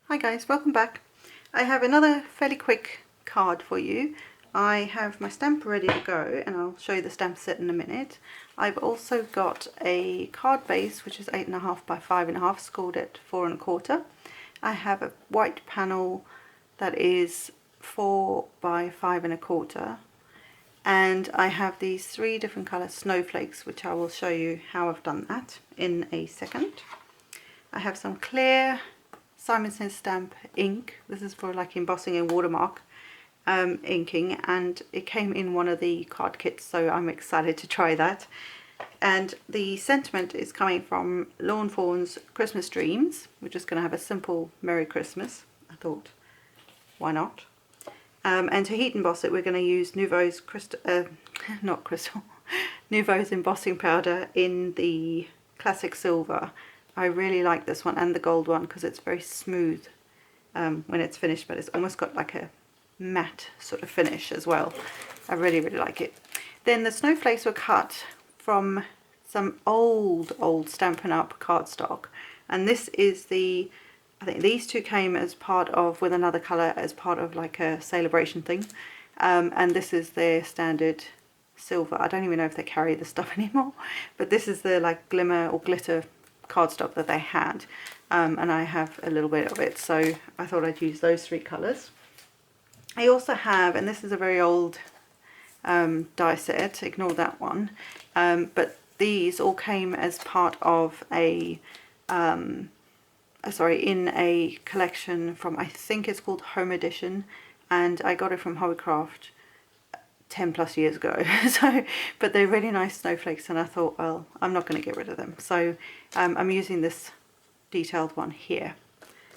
Hi guys, welcome back. I have another fairly quick card for you. I have my stamp ready to go and I'll show you the stamp set in a minute. I've also got a card base which is 8.5 by 5.5, scored at 4.25. I have a white panel that is 4 by 5.25, and I have these 3 different colour snowflakes, which I will show you how I've done that in a second. I have some clear Simon Says stamp ink. This is for like embossing and watermark inking, and it came in one of the card kits, so I'm excited to try that. And the sentiment is coming from Fawn's Christmas Dreams. We're just going to have a simple Merry Christmas. I thought, why not? And to heat emboss it, we're going to use Nouveau's Nouveau's embossing powder in the classic silver. I really like this one and the gold one because it's very smooth when it's finished, but it's almost got like a matte sort of finish as well. I really like it. Then the snowflakes were cut from some old Stampin' Up cardstock, and this is the, I think these two came as part of, with another colour, as part of like a celebration thing, and this is their standard silver. I don't even know if they carry this stuff anymore, but this is the like glimmer or glitter cardstock that they had, and I have a little bit of it, so I thought I'd use those 3 colours. I also have, and this is a very old die set, ignore that one, but these all came as part of a in a collection from, I think it's called Home Edition, and I got it from Hobbycraft 10 plus years ago. So, but they're really nice snowflakes, and I thought, well, I'm not going to get rid of them, so I'm using this detailed one here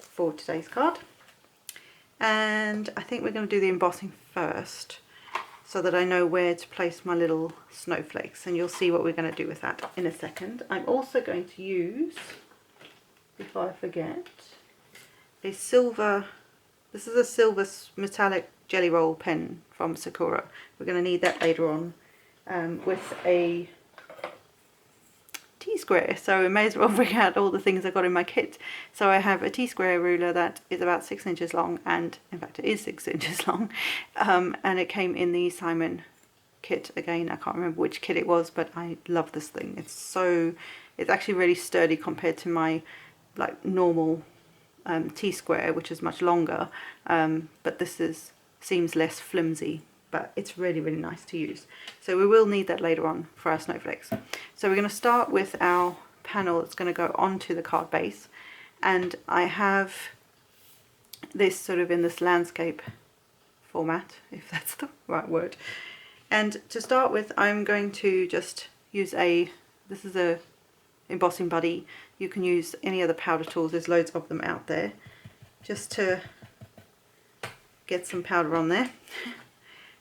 for today's card. And I think we're going to do the embossing first, so that I know where to place my little snowflakes, and you'll see what we're going to do with that in a second. I'm also going to use, before I forget, a silver, this is a silver metallic jelly roll pen from Sakura. We're going to need that later on with a T-square, so I may as well bring out all the things I got in my kit. So I have a T-square ruler that is about 6 inches long, and in fact it is 6 inches long, and it came in the Simon kit. Again, I can't remember which kit it was, but I love this thing. It's actually really sturdy compared to my like normal T-square, which is much longer, but this seems less flimsy, but it's really nice to use. So we will need that later on for our snowflakes. So we're going to start with our panel that's going to go onto the card base, and I have this sort of in this landscape format, if that's the right word. And to start with, I'm going to just use this is a embossing buddy. You can use any other powder tools, there's loads of them out there, just to get some powder on there.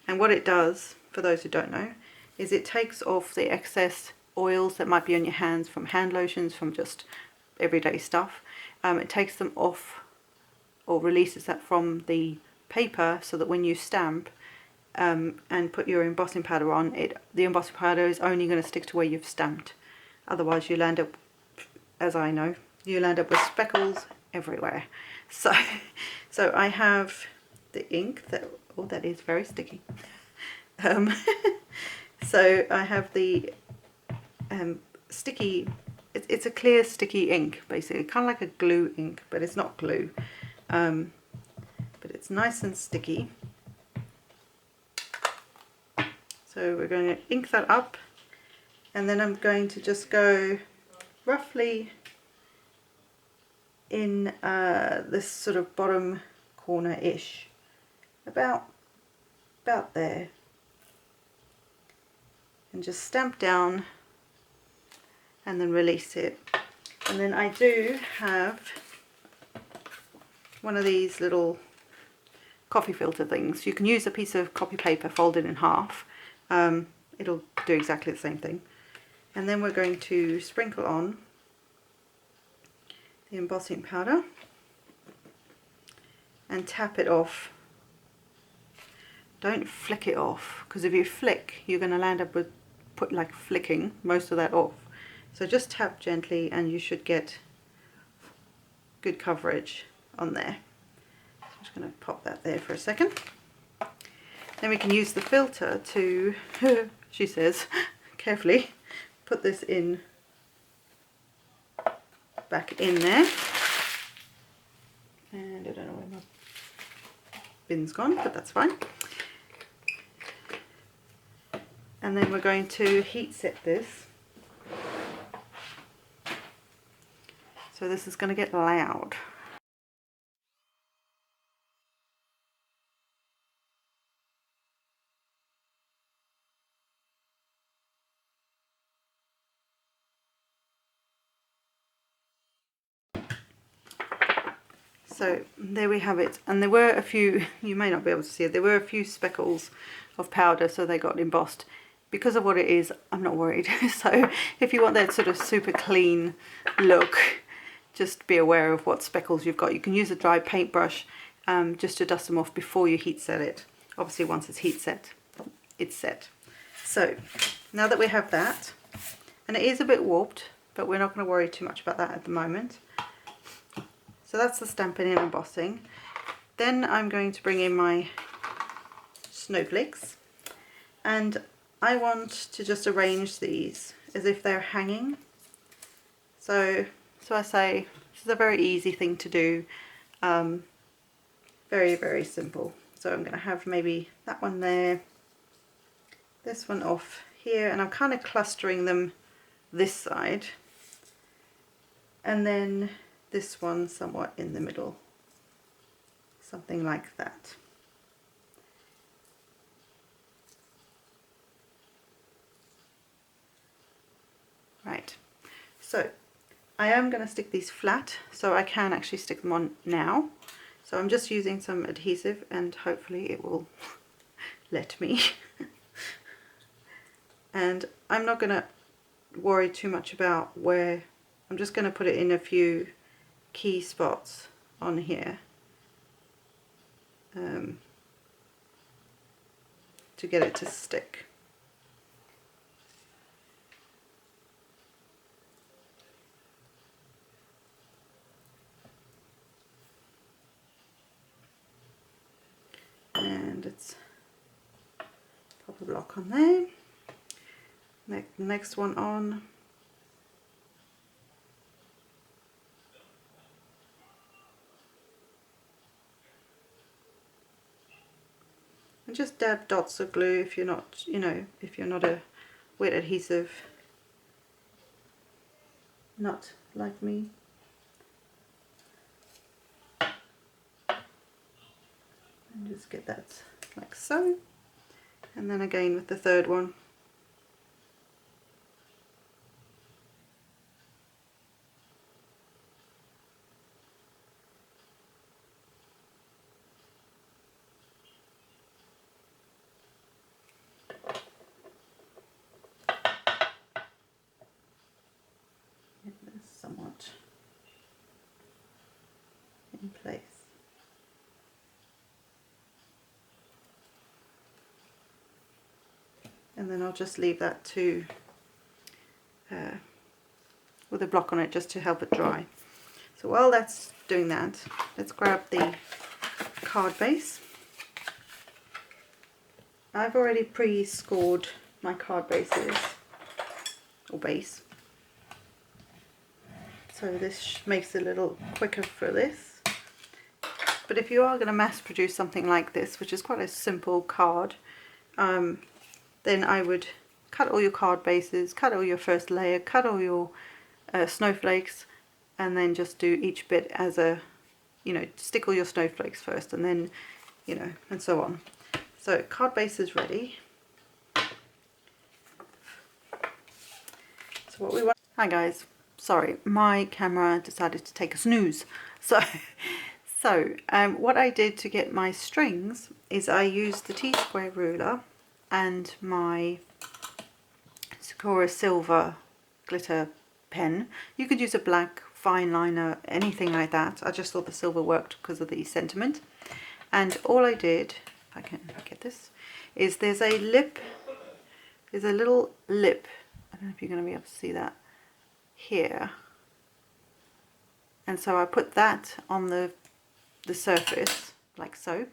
And what it does, for those who don't know, is it takes off the excess oils that might be on your hands from hand lotions, from just everyday stuff. It takes them off, or releases that from the paper, so that when you stamp and put your embossing powder on, the embossing powder is only going to stick to where you've stamped. Otherwise you'll end up, as I know, you'll end up with speckles everywhere. So I have the ink that, oh, that is very sticky. So I have the sticky, it's a clear sticky ink, basically, kind of like a glue ink, but it's not glue, but it's nice and sticky. So we're going to ink that up, and then I'm going to just go roughly in this sort of bottom corner-ish, about there, and just stamp down and then release it. And then I do have one of these little coffee filter things. You can use a piece of copy paper folded in half, it'll do exactly the same thing. And then we're going to sprinkle on the embossing powder and tap it off. Don't flick it off, because if you flick, you're going to land up with flicking most of that off. So just tap gently and you should get good coverage on there. So I'm just going to pop that there for a second. Then we can use the filter to, she says, carefully put this in, back in there. And I don't know where my bin's gone, but that's fine. And then we're going to heat set this. So this is going to get loud. So there we have it, and there were a few, you may not be able to see it, there were a few speckles of powder, so they got embossed. Because of what it is, I'm not worried. So if you want that sort of super clean look, just be aware of what speckles you've got. You can use a dry paintbrush just to dust them off before you heat set it. Obviously once it's heat set, it's set. So now that we have that, and it is a bit warped, but we're not going to worry too much about that at the moment. So that's the stamping and embossing. Then I'm going to bring in my snowflakes, and I want to just arrange these as if they're hanging. So I say this is a very easy thing to do, very, very simple. So I'm going to have maybe that one there, this one off here, and I'm kind of clustering them this side, and then this one somewhat in the middle, something like that. Right, so I am going to stick these flat, so I can actually stick them on now. So I'm just using some adhesive, and hopefully it will let me. And I'm not going to worry too much about where, I'm just going to put it in a few key spots on here to get it to stick. And it's pop a block on there. Next one on. And just dab dots of glue if you're not, if you're not a wet adhesive nut like me. And just get that like so. And then again with the third one. Somewhat in place. And then I'll just leave that to with a block on it just to help it dry. So while that's doing that, let's grab the card base. I've already pre-scored my card bases, or base. So this makes it a little quicker for this. But if you are going to mass produce something like this, which is quite a simple card, then I would cut all your card bases, cut all your first layer, cut all your snowflakes, and then just do each bit as a, stick all your snowflakes first, and then, and so on. So card base is ready. So what we want... Hi guys. Sorry, my camera decided to take a snooze. So what I did to get my strings is I used the T-square ruler and my Sakura silver glitter pen. You could use a black fine liner, anything like that. I just thought the silver worked because of the sentiment. And all I did, if I can get this, is there's a lip, there's a little lip. I don't know if you're going to be able to see that. Here, and so I put that on the the surface like so.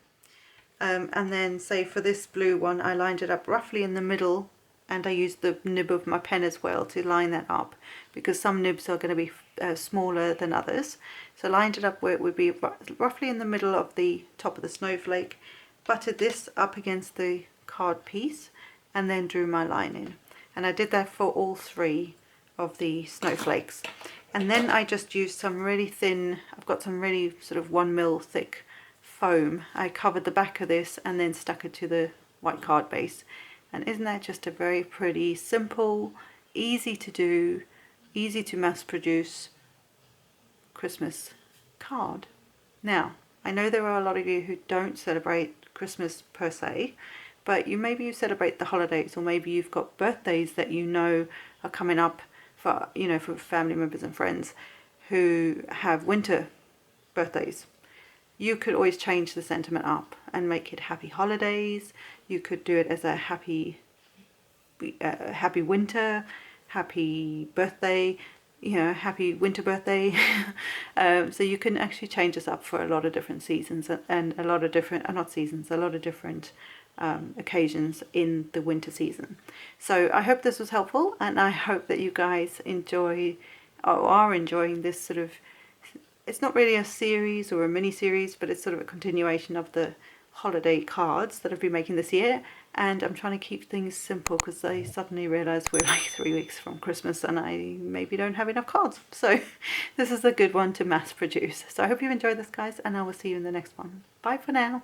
And then say for this blue one, I lined it up roughly in the middle, and I used the nib of my pen as well to line that up, because some nibs are going to be smaller than others. So I lined it up where it would be roughly in the middle of the top of the snowflake, buttered this up against the card piece, and then drew my line in. And I did that for all 3 of the snowflakes. And then I just used some really thin, I've got some really sort of 1 mil thick foam. I covered the back of this and then stuck it to the white card base. And isn't that just a very pretty, simple, easy to do, easy to mass produce Christmas card? Now, I know there are a lot of you who don't celebrate Christmas per se, but maybe you celebrate the holidays, or maybe you've got birthdays that you know are coming up for, you know, for family members and friends who have winter birthdays. You could always change the sentiment up and make it happy holidays. You could do it as a happy winter, happy birthday, you know, happy winter birthday. So you can actually change this up for a lot of different seasons and a lot of different, not seasons, a lot of different occasions in the winter season. So I hope this was helpful, and I hope that you guys enjoy or are enjoying this sort of, it's not really a series or a mini series, but it's sort of a continuation of the holiday cards that I've been making this year. And I'm trying to keep things simple because I suddenly realised we're like 3 weeks from Christmas and I maybe don't have enough cards. So this is a good one to mass produce. So I hope you enjoyed this, guys, and I will see you in the next one. Bye for now.